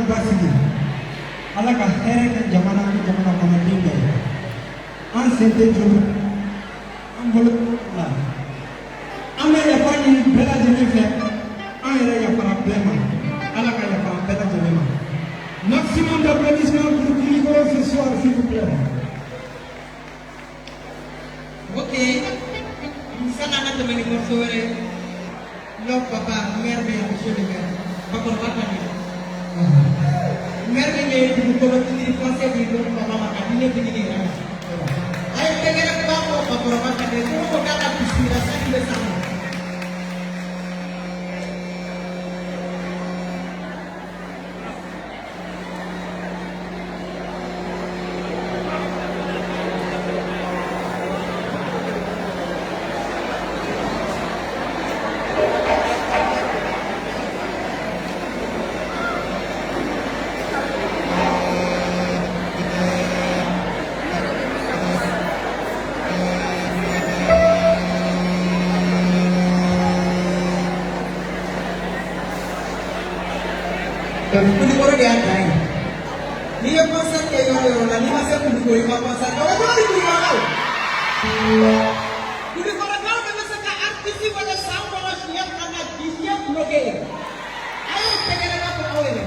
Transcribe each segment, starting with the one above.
basigi ala ka hɛrɛ kɛ jamana ni jamana kɔnɔden bɛɛ ye an sen tɛ jolo an bolo la an bɛ yafa ɲini bɛɛ lajɛlen fɛ an yɛrɛ yafara bɛɛ ma ala ka yafa bɛɛ lajɛlen ma maximum d'applaudissements pour Kiligo ce soir s'il vous plaît. Ok, sana na temani morsoore lo papa maire bi monsieur le maire papa watani maire bi ne du ko ci conseil bi do papa ma ka dine bi ni ay tegere ba ko papa watani ko dala bisira sa ni sa Kulikoro dia dai. Ni yo concert ke yo la ni masa kulikoro ko concert. Ko ko kulikoro. Kulikoro ka ka masa ka artist wala sound wala siap kana dia bloke. Ayo tegere ka ko awere.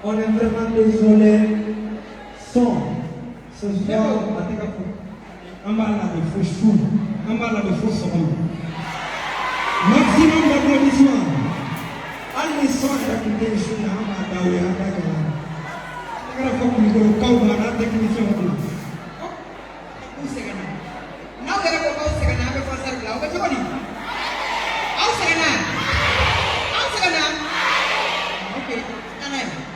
On est vraiment désolé. Son. Ce soir, on va là de faux chou. On va là de faux son. Maximum d'applaudissements. Allez, son de la technicien. On va d'aller à la gare. On va faire comme le cas où la technicien va là. Now there are about second half of us. Now, but you want it? How second half? How second half? Okay, and I.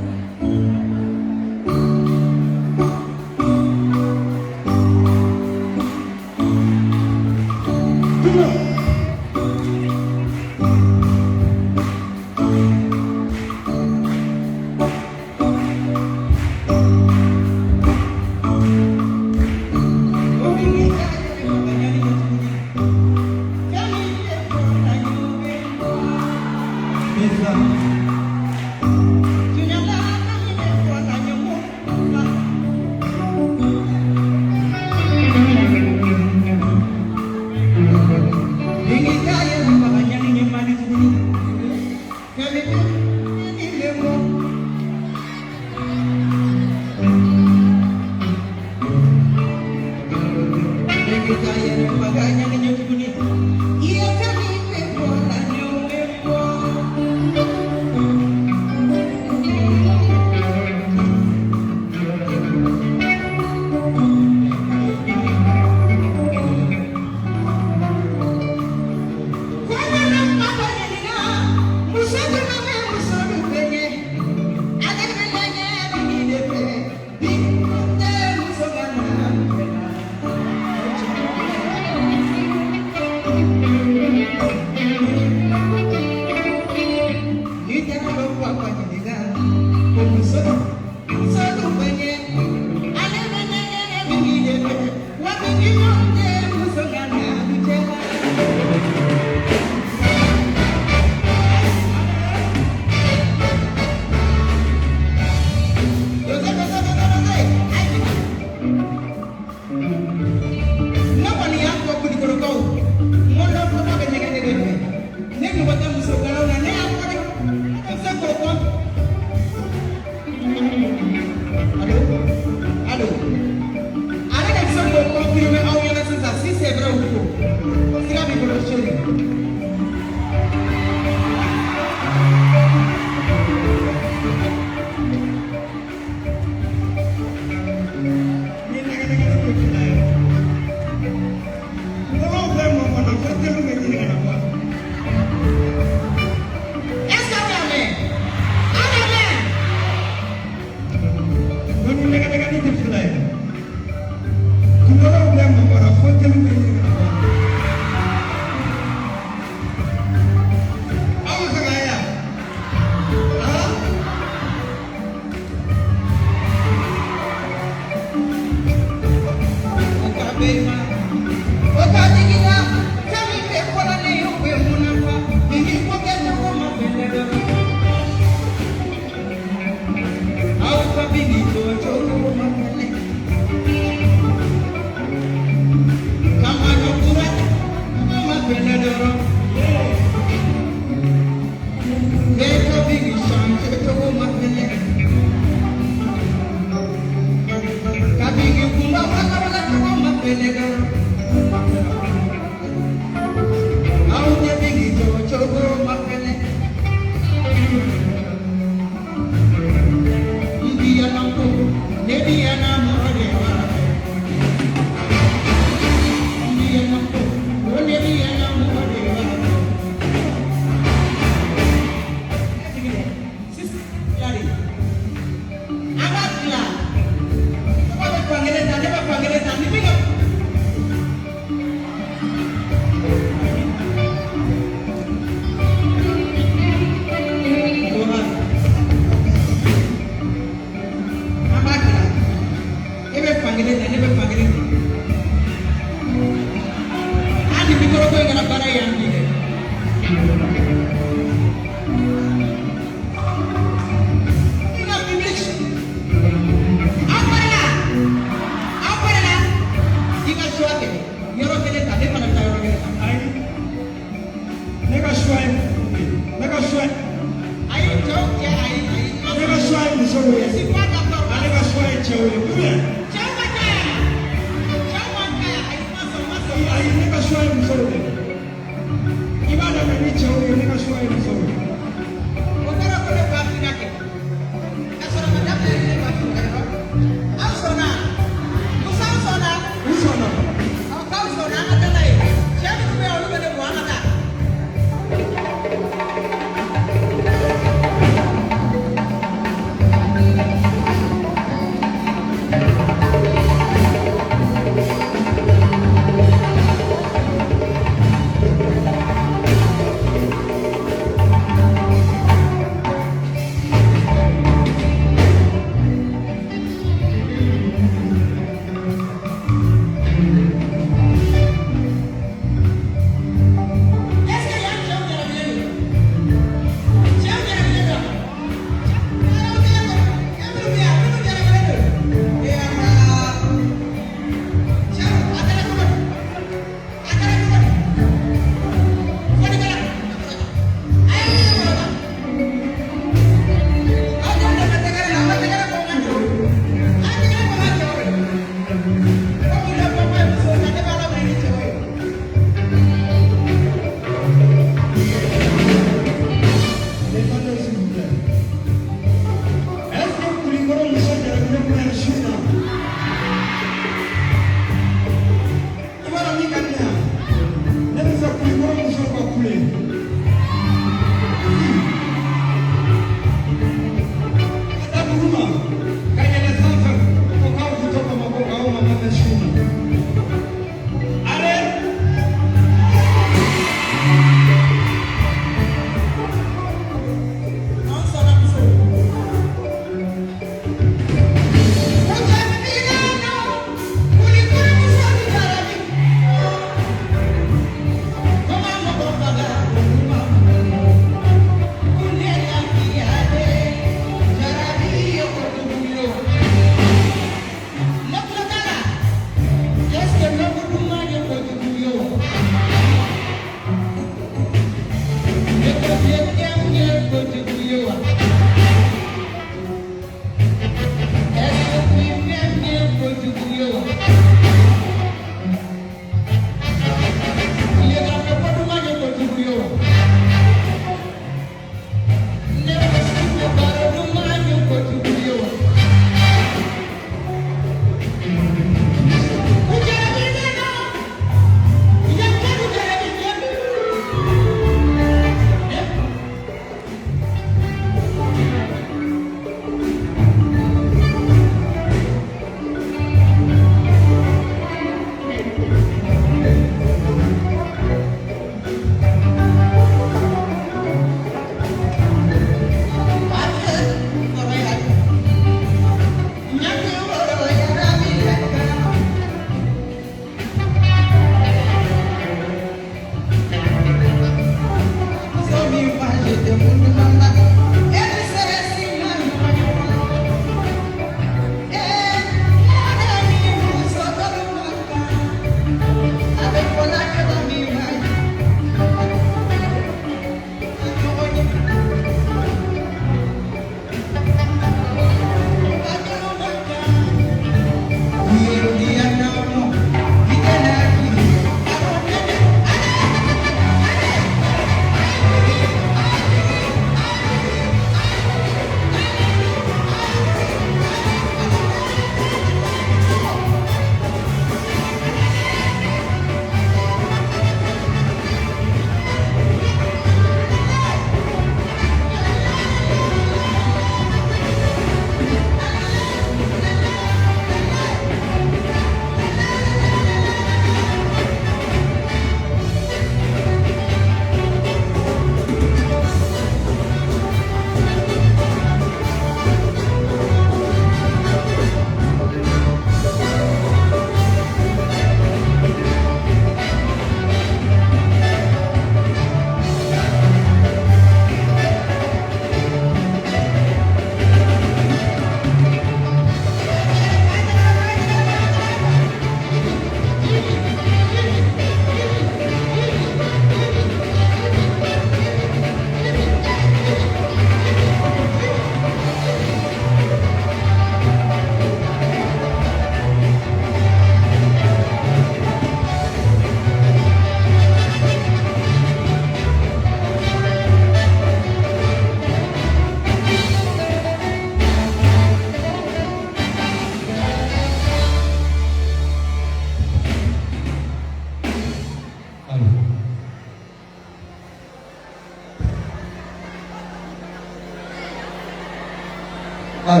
Al.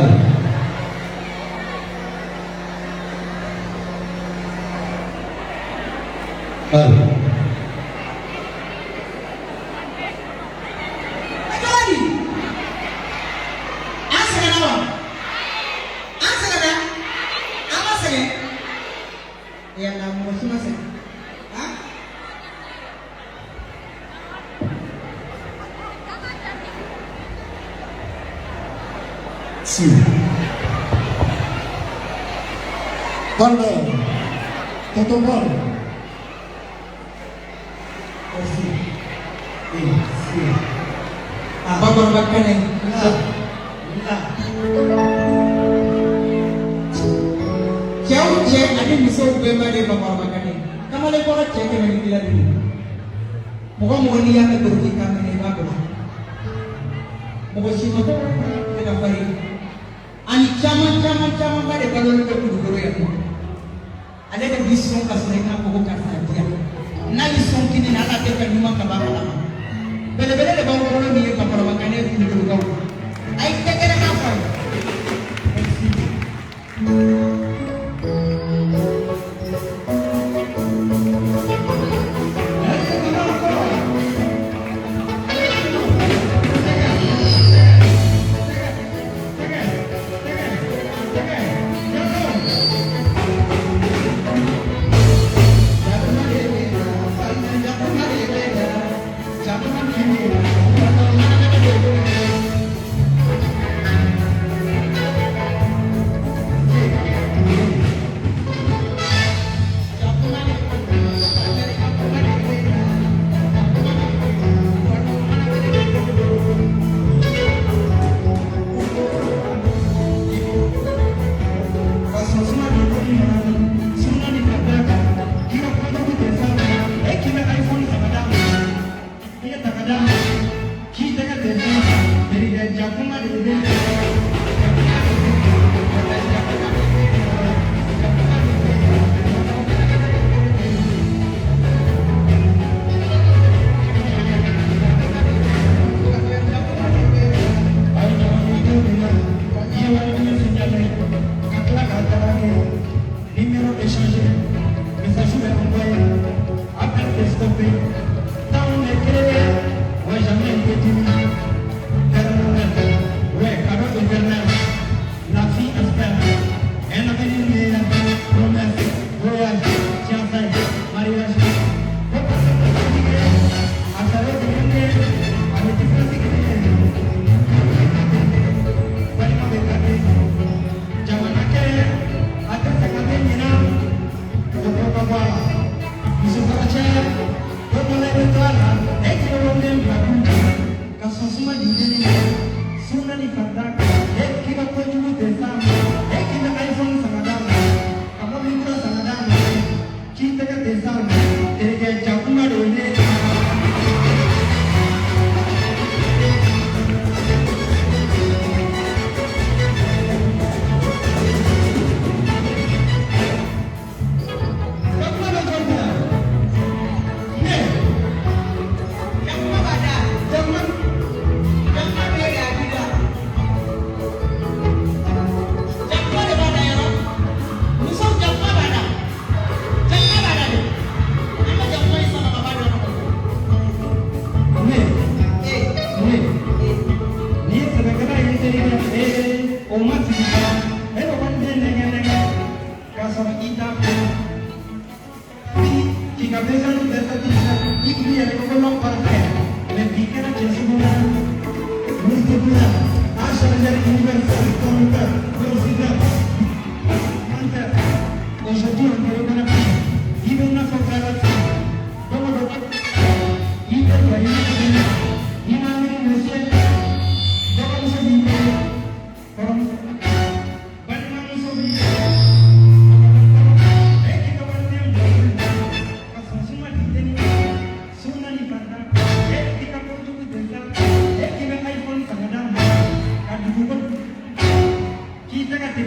Al. Ajali. Asal apa? Asal apa? Apa sih? Yang kamu semua sih? Hah? Si. Banda. Toto bal. Si. Si. Apa berbakat ni? Jauh cek ada musuh bema dia berbakat ni. Kamu lagi korang cek yang ini dia dulu. Muka muka ni yang terburuk kami ni bagus. Muka sini tu kita beri. Ani caman pada balon terkudu ya. Ada yang disong kasih mereka muka kasih dia. Nali song kini nala teka nyuma kabaka lama. Bele-bele le bawa kono ni kapara makane ni dulu kau. Ai teka na apa? kita kan dari Jakuma dari numéro échangé, message envoyé, appel stoppé, dans les clés, ouais, jamais été diminué. Ouais, cadeau éternel, la fille espère, un avenir meilleur, promesse, voyage, fiançailles, mariage. Aujourd'hui, on peut reconnaître, il veut une fois kita kata,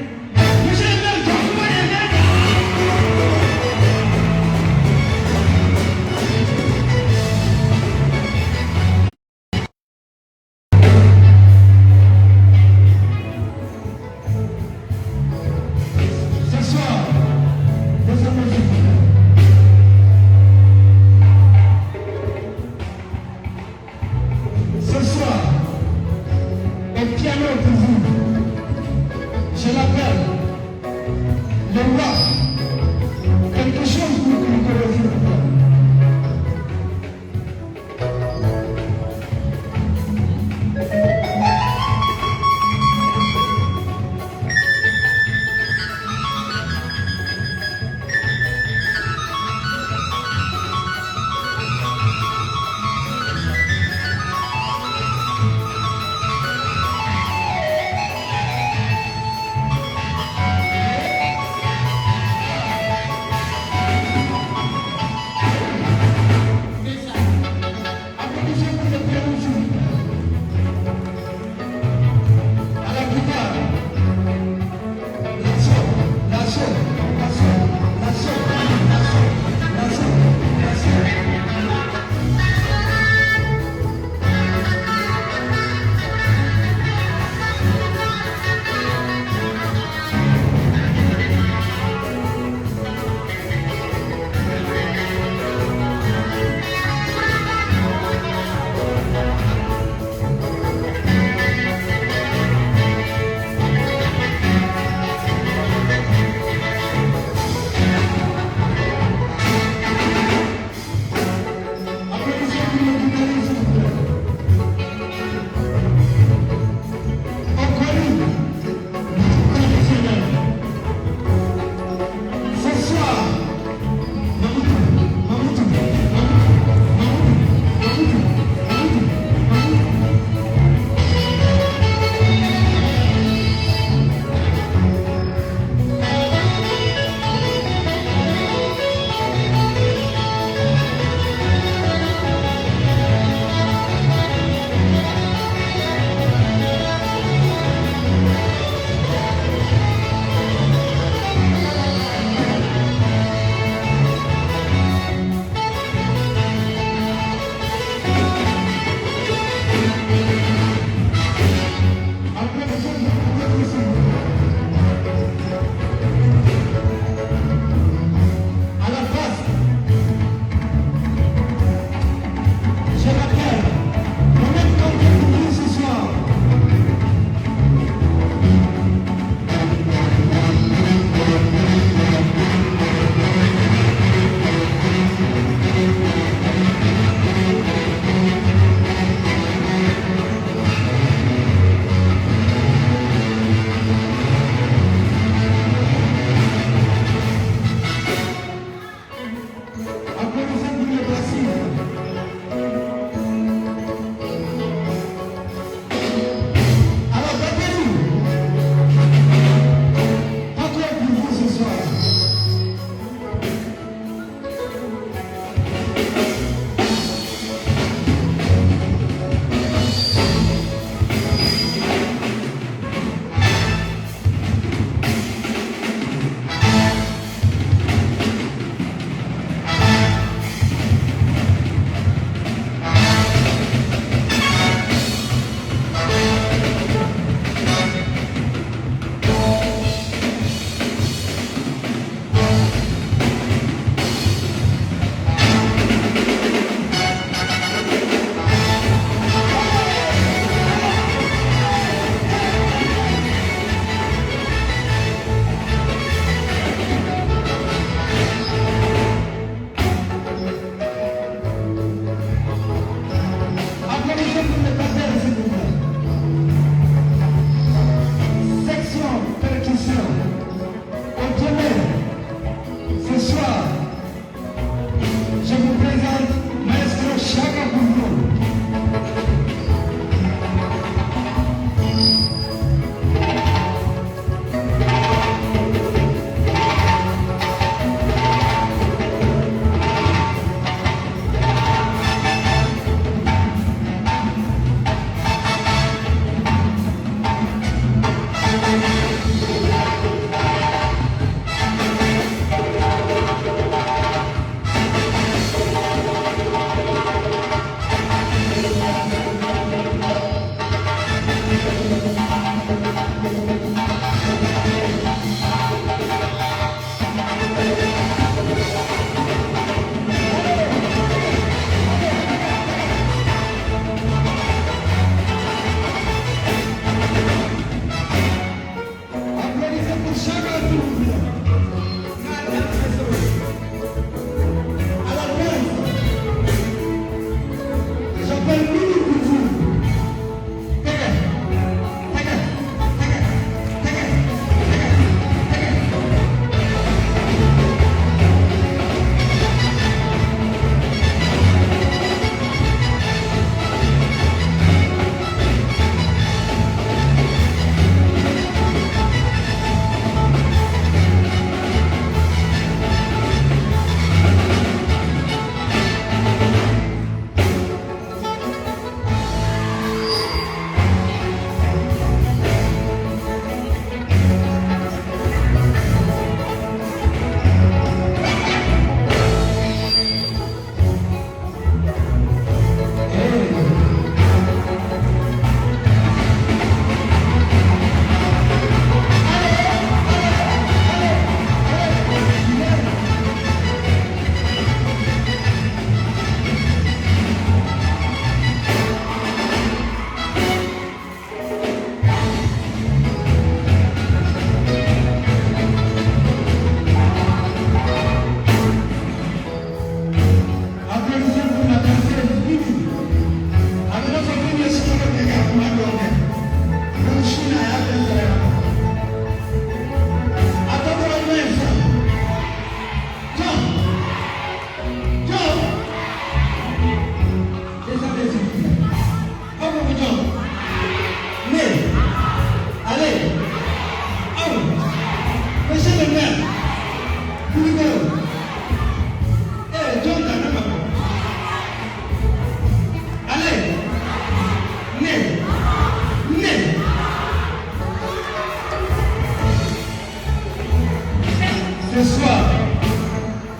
Ce soir,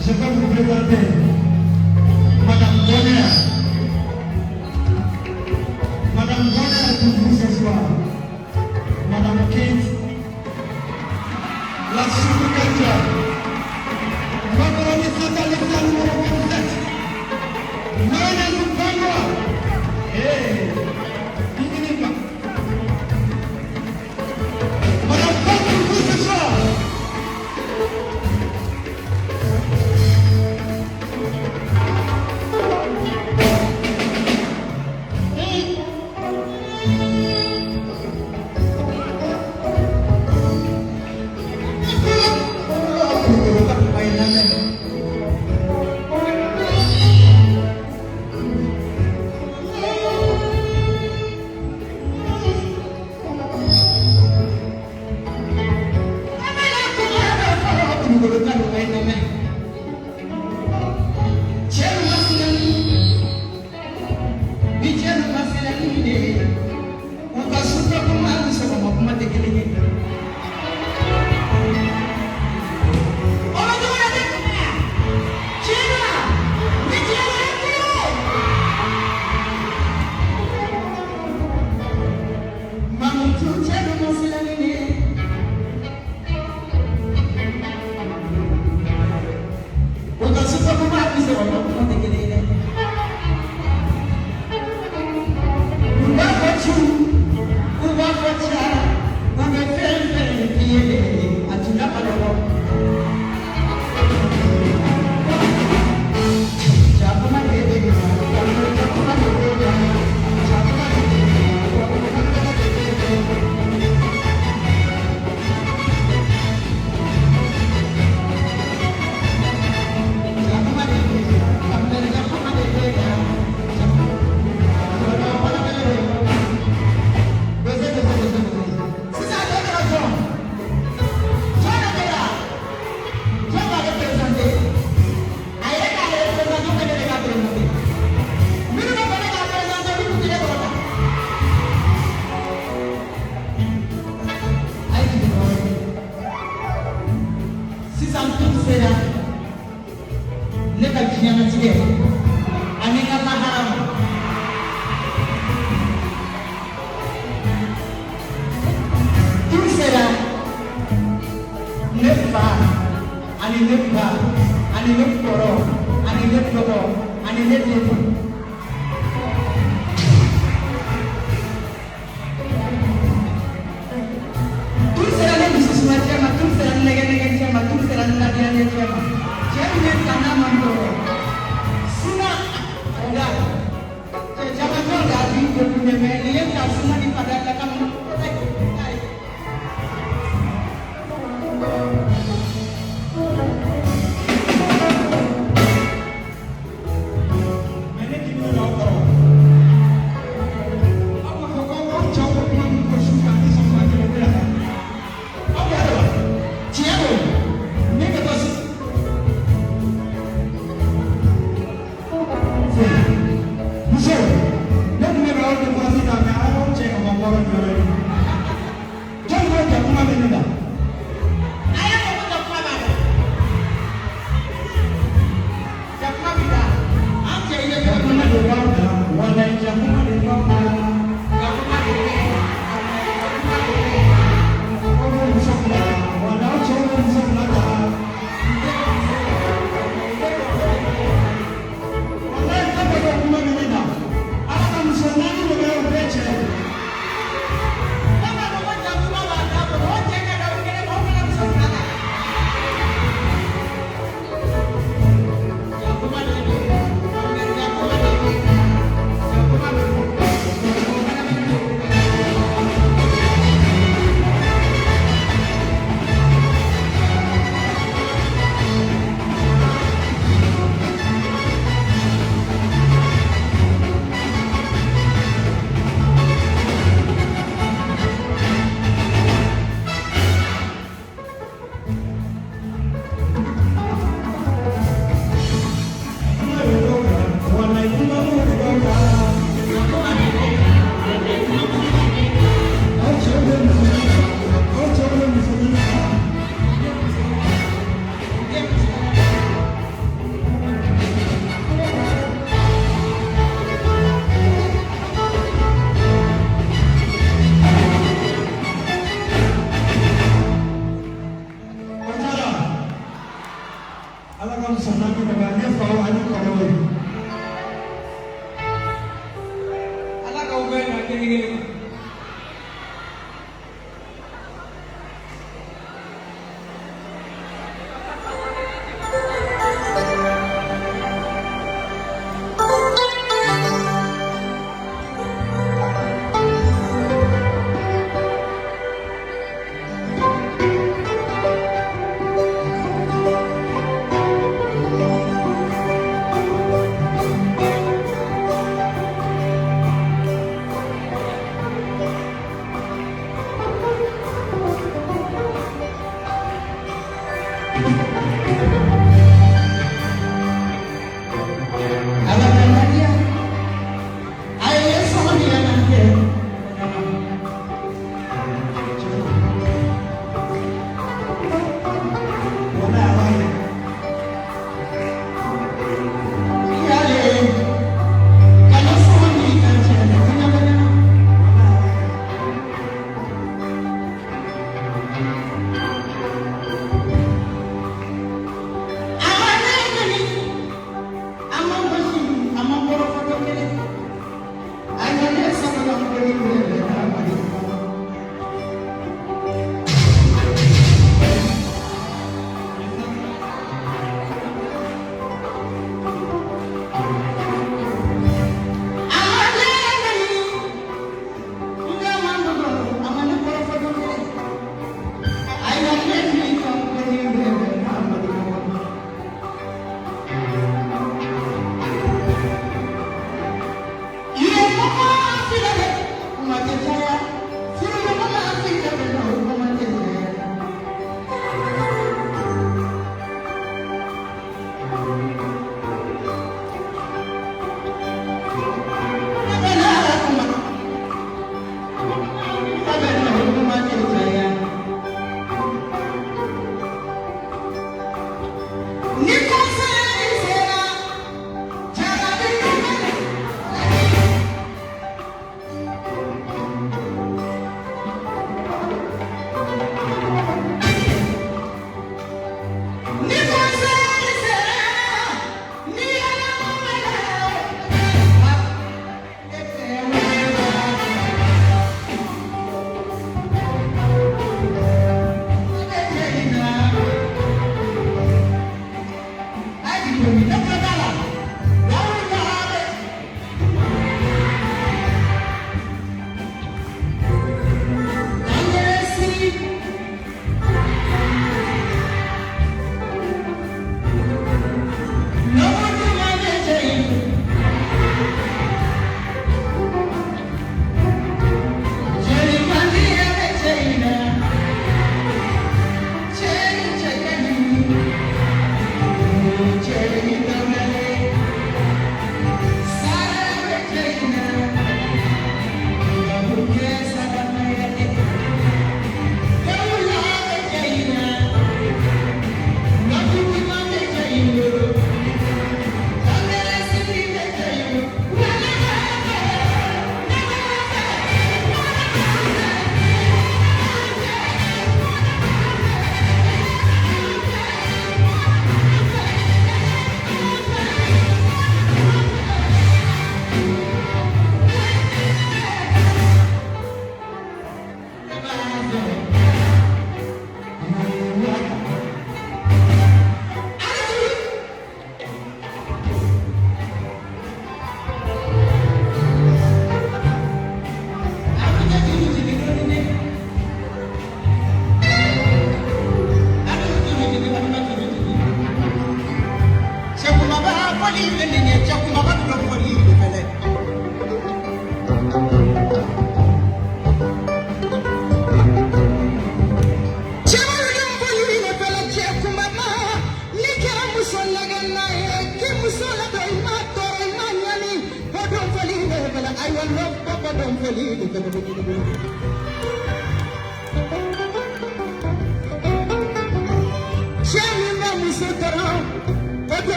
je vais vous présenter Madame Bonheur. Madame Bonheur est pour vous ce soir. Madame Kate, la sous-culture. Madame Isata, l'état numéro 27. Madame Lubanga. Madame Kate pour vous ce soir.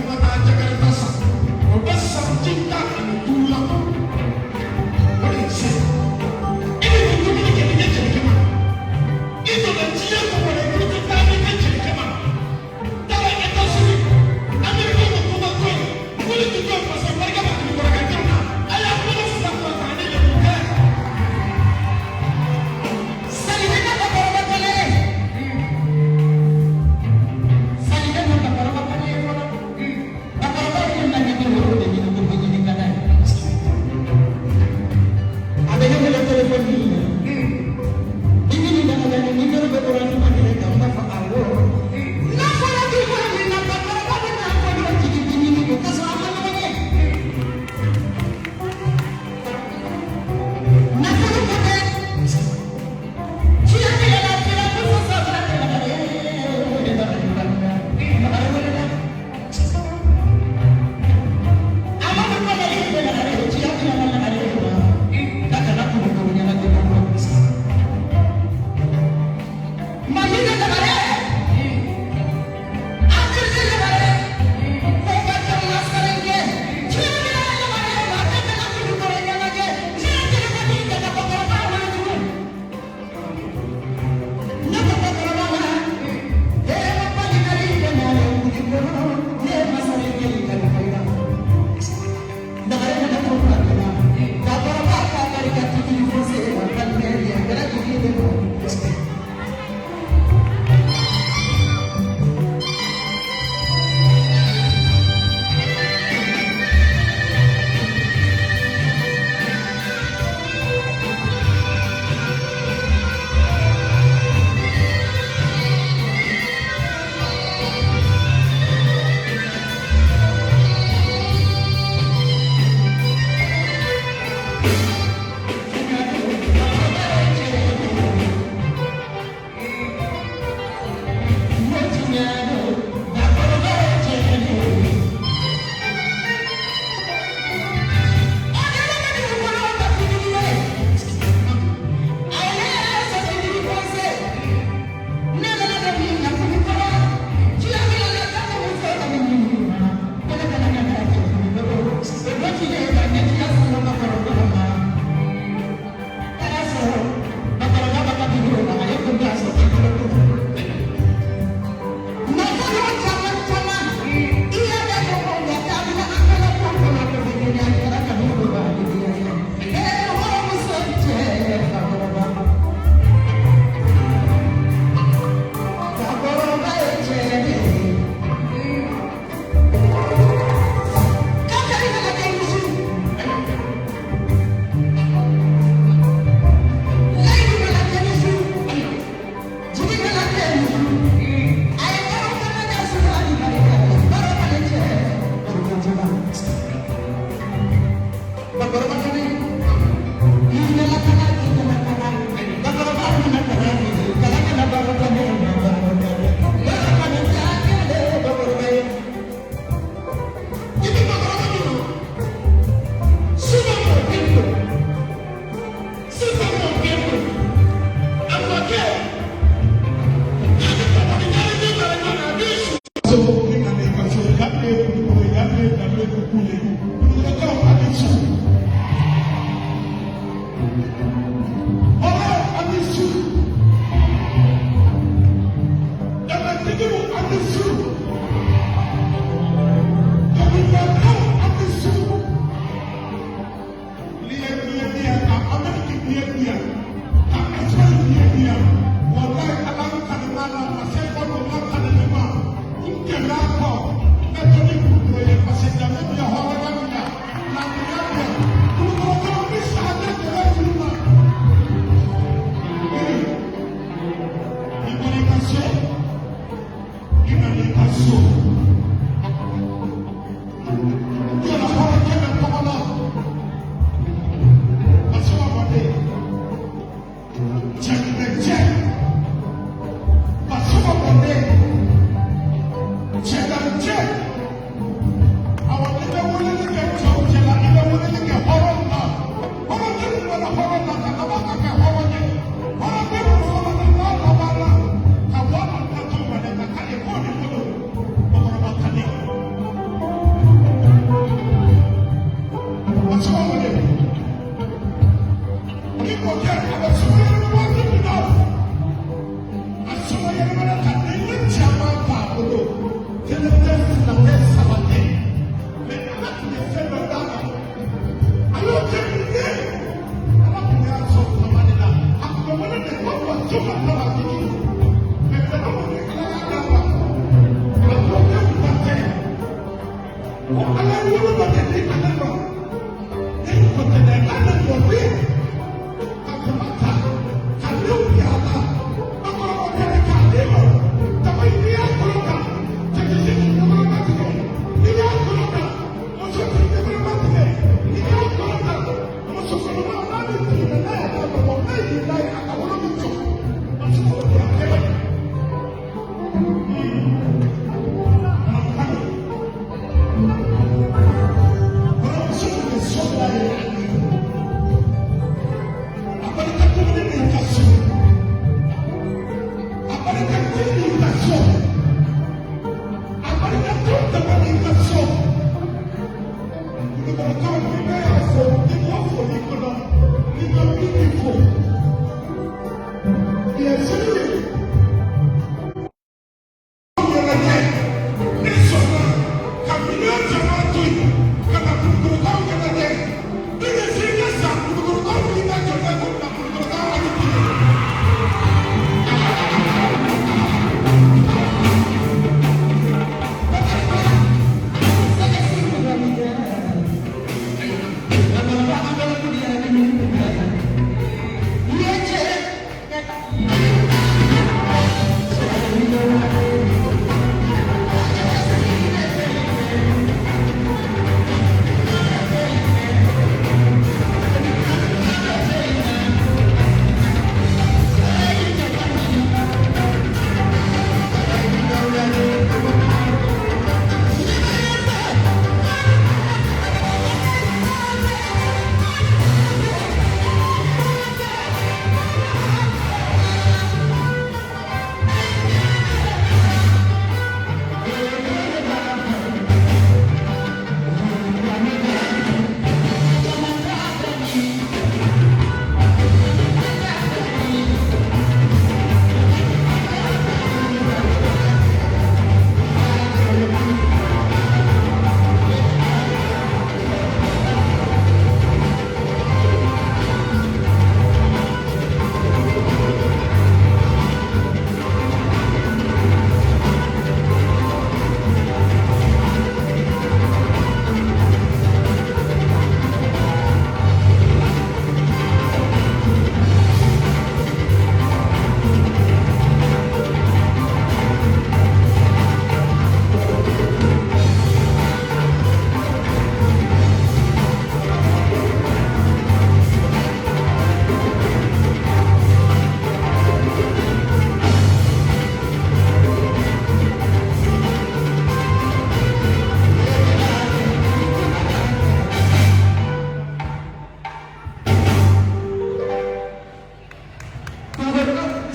mata Jakarta sa. Obasa cinta tulang. What is it? Ini itu ni kita jadi kemana? Itu dan dia kepada kita kami jadi kemana? Dalam itu sih, Amerika membuat kulit itu pasal mereka makin kurang kerja. Ayah pun sudah berani yang bukan. Salihkan apa korban kalian? Salihkan apa korban kalian?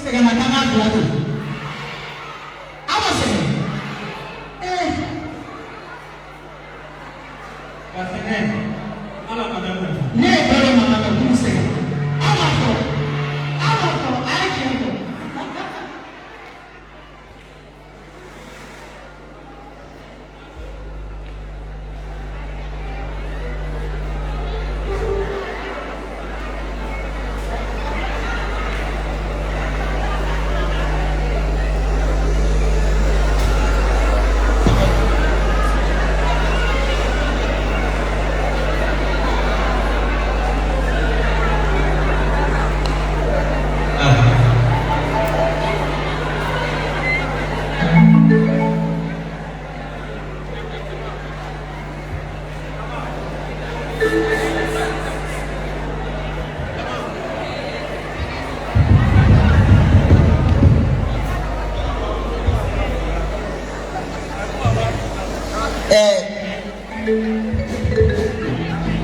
segala tangan berlaku. Apa sih? Katanya, ala kadang. Ni baru mana tu sih? Apa tu? Aja tu.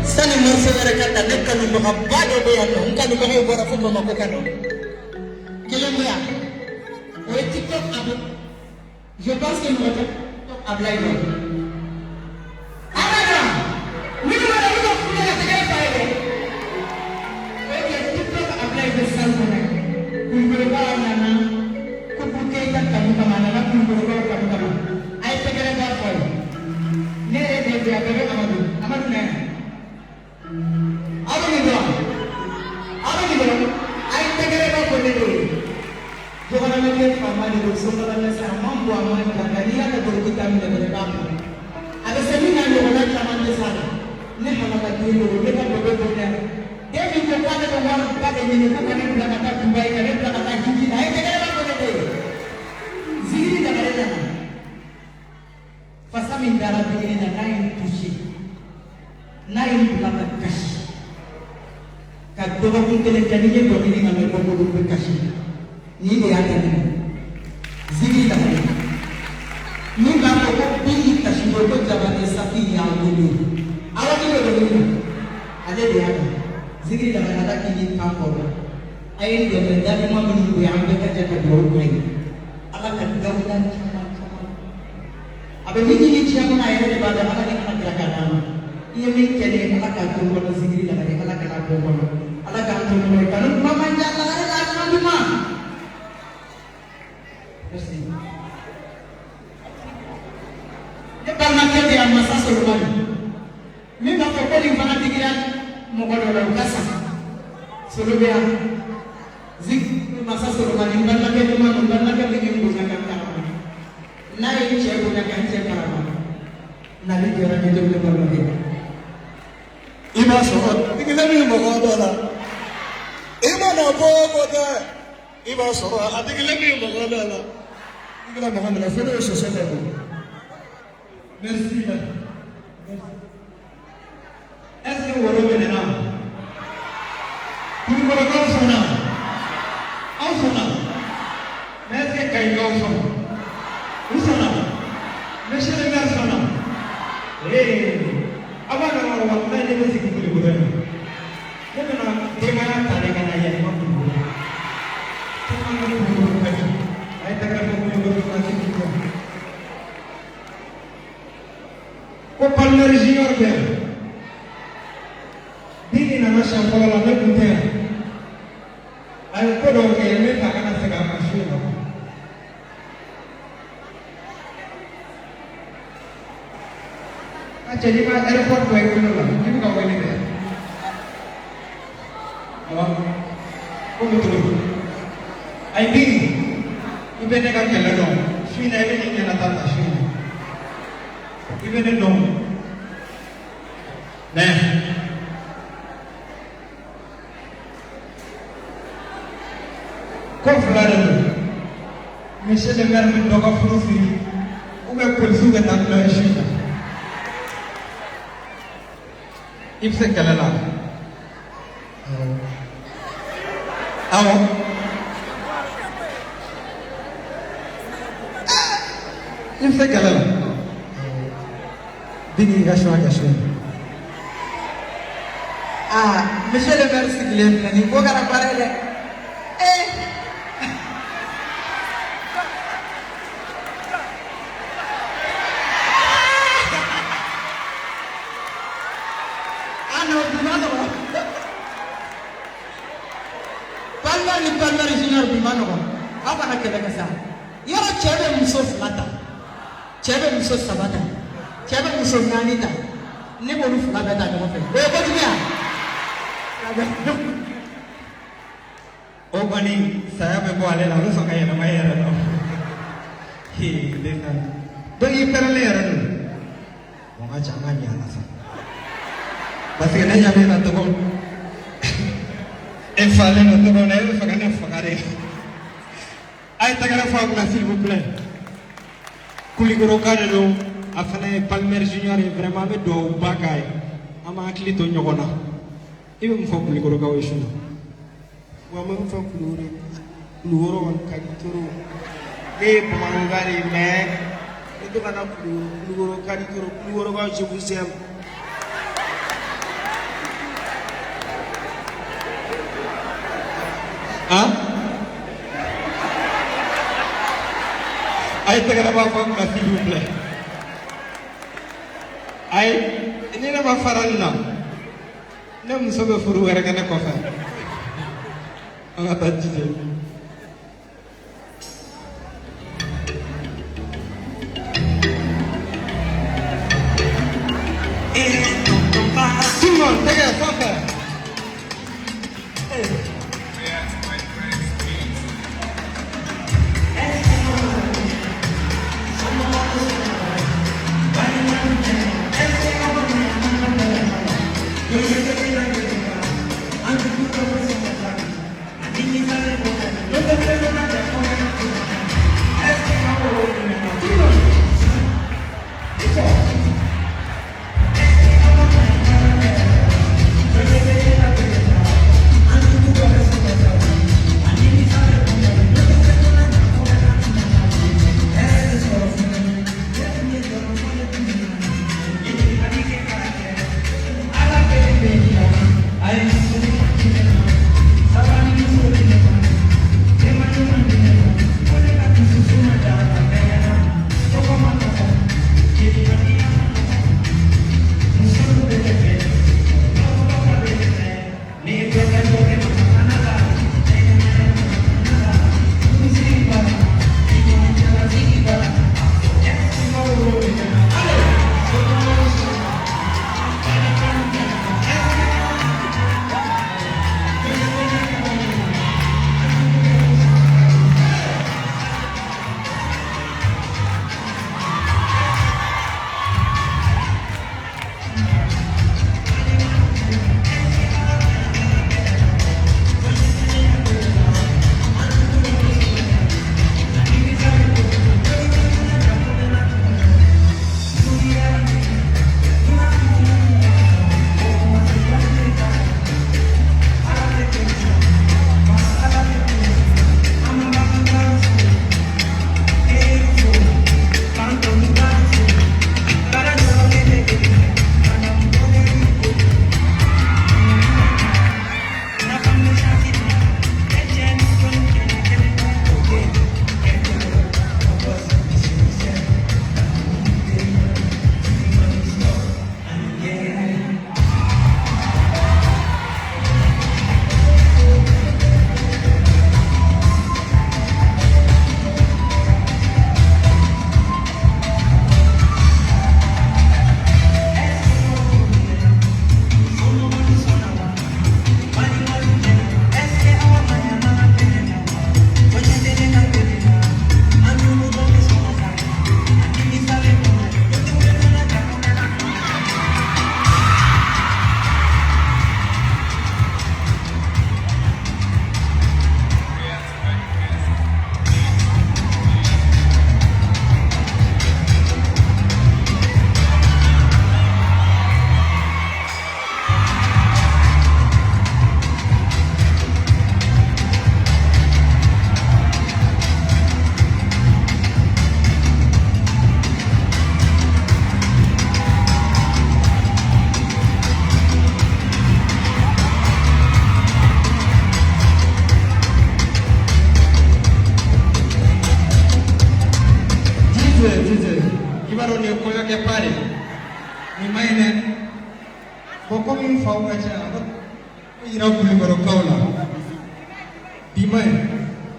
Sani mansawara kata nekanu makabado be yano nkanu kahe bora fumba makokano kelemu ya o TikTok abu je pense que nous avons ablay no amana mimi wala mimi kufanya na tegea pale wewe TikTok ablay be sana kumbeba na kupuke kama kama na kumbeba kama ai tegea ba pale ne de de abebe amadu ne Apa ni bro? Air tegere ba boleh tu. Jangan lagi pamali tu. Semua orang sama mampu amal kerana dia ada berkita minda berapa. Ada seminar yang orang zaman besar. Ni halaman dulu, ni kan berbeza. Dia minta pada orang pada ini kan dia kata Dubai, kan dia kata Gigi. Air tegere ba boleh tu. Zikir dah ada dah. Pasal minda rapi ini dah naik tusi. Naik belakang kasih. Kalau pun kena jadinya begini dengan berbuat berkasih, ini dia ada ni. Zikir dah ada. Ni bapa kau pilih kasih berbuat jabatan sapi yang dulu. Awak ni begini, ada dia ada. Zikir dah ada kini kampur. Air dia menjadi mahu yang bekerja kerja lain. Allah kerjaan cuma. Apa ni siapa nak air daripada Allah ni nak kerjakan. Ia ni jadi Allah kerja berbuat zikir dah ada. Allah kerja berbuat. Allah ganti mereka. Kalau mama jalan lagi nanti mah. Terus ni. Dia pernah kerja masa sebelum. Ni nak paling mana tikiran mukul orang kasar. Sebelumnya zik masa sebelum ni pernah kerja mana pernah kerja ni gunakan karam. Naik saya gunakan saya karam. Naik dia orang itu boleh berlebih. Ibu sobat, tikiran ni mukul orang. Imana bogo da iba sora adigilemi magala igla Muhammad sallallahu alaihi wasallam. Merci. Est-ce que vous revenez là? Vous me reconnaissez là? En sona. Mais est-ce que quelqu'un sona? Où sona? Monsieur le maire sona. Avant de voir on a des musiques pour le gouvernement. Maintenant, tema tadi kan ayat mampu. Tema mampu lagi. Ayat tak mampu lagi juga. Kau pandai junior ber. Dini nama siapa lah nak punya. Ayat kau dong ke ini tak akan segala macam. Jadi mak airport baik dulu lah. Ini kau ini deh. Kau betul. ID, ibu ni kan kelar dong. Sini ibu ni kan ada tak sini. Ibu ni dong. Nah, kau flaran. Mesti dengar mendoa furusi. Uga polisi kan tak boleh sini. Ibu sekelar lah. Awak ini segala dini gaswa. Monsieur le maire Siglen, ni ko kara pare le. ɲɔgɔn aw kana kɛlɛ kɛ sa yɔrɔ cɛ bɛ muso 2 ta cɛ bɛ muso 3 ta cɛ bɛ muso 4 ta ne b'olu 2 bɛɛ ta ɲɔgɔn fɛ o ye kojugu ya o kɔni saya bɛ bɔ ale la a bɛ sɔn ka yɛlɛma i yɛrɛ dɔn donc i pɛrɛlen yɛrɛ don o ka ca an ka ɲɛ ala sa parce que ne ɲɛ bɛ na cogo e falen don cogo na e bɛ fɛ ka ne faga de a ye tɛgɛrɛ fɔ a kunna s'il vous plaît Kulikoroka de don a fana ye Palmer Junior ye vraiment an bɛ duwawuba k'a ye an b'an hakili to ɲɔgɔn na i bɛ mun fɔ Kulikorokaw ye su la wa mun fɔ Kulukoro kɔni ka di toro ne ye bamanankan de ye mais ne to ka na Kulukoro ka di toro Kulukorokaw je vous aime. Aye tɛgɛrɛ b'a fɔ kunna s'il vous plaît ayi ni ne ma fara nin na ne muso bɛ furu wɛrɛ kɛ ne kɔfɛ an ka taa Djidji tout le monde tɛgɛ sanfɛ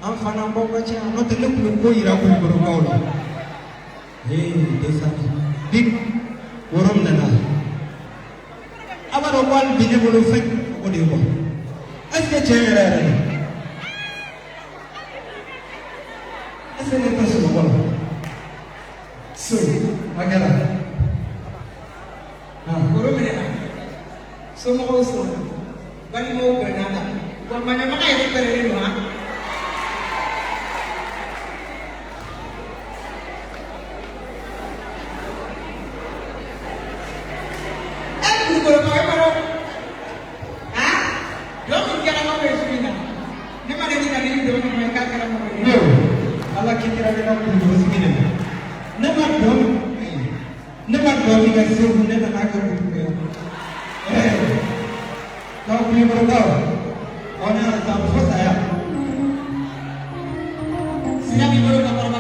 an fana bɔ ka ca n'o tɛ ne kun bɛ ko yira kulukorokaw la desani bi wɔrɔ min nana a b'a dɔn ko hali bi ne bolo fɛn o de ye quoi est-ce que tiɲɛ yɛrɛ yɛrɛ don est-ce que ne tɛ sunɔgɔ la so a kɛra Guru minna somɔgɔw sɔnna balimaw bɛnna la wa maɲamaga yɛrɛ pɛrɛnnen don ha kulukorokaw ye kɔrɔ ha dɔ min kɛra ma bɛ su in na ne ma deli ka ne ni dɔ min ma i k'a kɛra mɔgɔ ye ala k'i kɛra ne ka kulukoro sigi de ma ne ma dɔn min ka segu ne nana kɛ kulukoro k'aw kulukorokaw aw ni ala sa fo saya sira b'i bolo ka kɔrɔ